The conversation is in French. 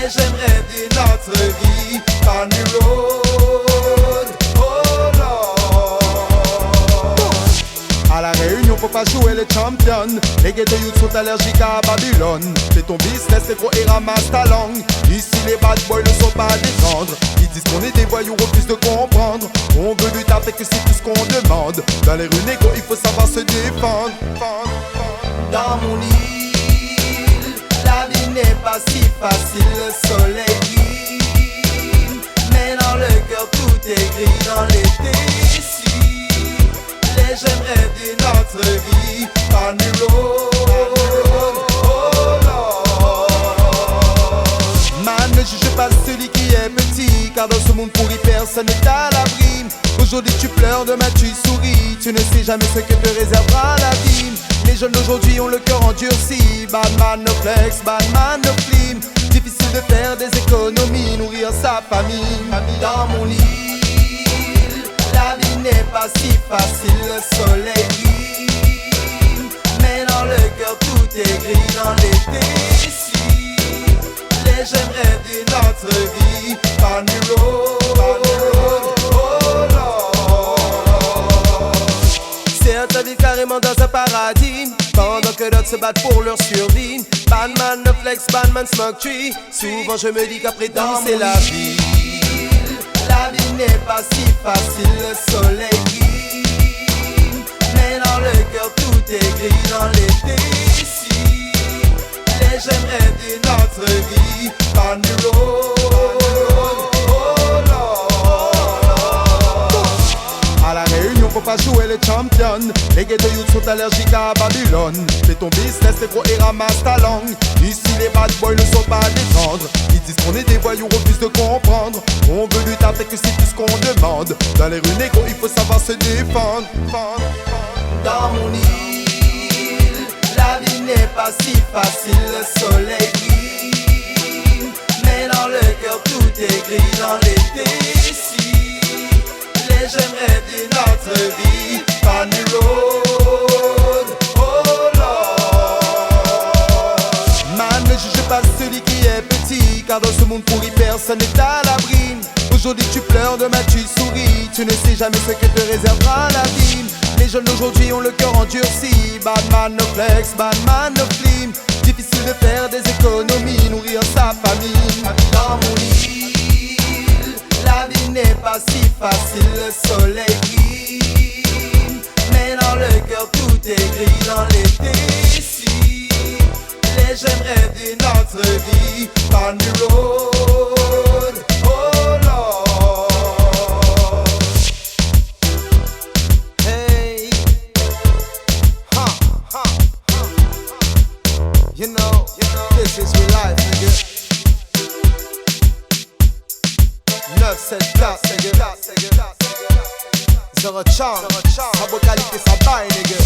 Les jeunes rêvent de notre vie, Funny Road, oh Lord. À la Réunion, faut pas jouer les champions. Les ghetto youths sont allergiques à Babylone. Fais ton business, c'est gros et ramasse ta langue. Ici, les bad boys ne sont pas des tendres. Ils disent qu'on est des voyous, refusent de comprendre. On veut lui taper que c'est tout ce qu'on demande. Dans les rues négro, il faut savoir se défendre. Dans mon île, la vie n'est pas si facile. Le soleil brille, mais dans le cœur tout est gris. Dans l'été ici, les jeunes rêvent de notre vie, Funny Road, oh Lord. Man, ne juge pas celui qui est petit, car dans ce monde pourri personne n'est à l'abri. Aujourd'hui tu pleures, demain tu souris. Tu ne sais jamais ce que te réservera la vie. Les jeunes d'aujourd'hui ont le cœur endurci. Bad man no flex, bad man no flim. Difficile de faire des économies, nourrir sa famille. Dans mon île, la vie n'est pas si facile. Le soleil brille, mais dans le cœur tout est gris. Dans l'été ici, les jeunes rêvent de notre vie, Funny Road, oh Lord. Certains vivent carrément dans un paradis, pendant que d'autres se battent pour leur survie. Badman no flex, badman smoke tree. Souvent je me dis qu'après tout c'est la vie. La vie n'est pas si facile. Le soleil brille, mais dans le cœur tout est gris. Dans l'été ici, les jeunes rêvent de notre vie, Funny Road, oh Lord. À la Réunion, faut pas jouer les champions. Les ghetto youths sont allergiques à Babylone. Fais ton business, c'est gros et ramasse ta langue. Ici, les bad boys ne sont pas des tendres. Ils disent qu'on est des voyous, refusent de comprendre. On veut lui taper que c'est tout ce qu'on demande. Dans les rues négro, il faut savoir se défendre. Dans mon île, la vie n'est pas si facile. Le soleil brille, mais dans le cœur tout est gris. Dans l'été ici, les jeunes rêvent de notre vie, Funny Road, oh Lord. Man, ne juge pas celui qui est petit, car dans ce monde pourri personne n'est à l'abri. Aujourd'hui tu pleures, demain tu souris. Tu ne sais jamais ce que te réservera la vie. Les jeunes d'aujourd'hui ont le cœur endurci. Bad man no flex, bad man no flim. Difficile de faire des économies, nourrir sa famille. Dans mon île, la vie n'est pas si facile. Le soleil brille, mais dans le cœur tout est gris. Dans l'été ici, les jeunes rêvent de notre vie, Funny Road, oh Lord. Hey, you know, this is real life, nigga. 974, nigga. Zero chance, sa vocalité, sa baille, nigga.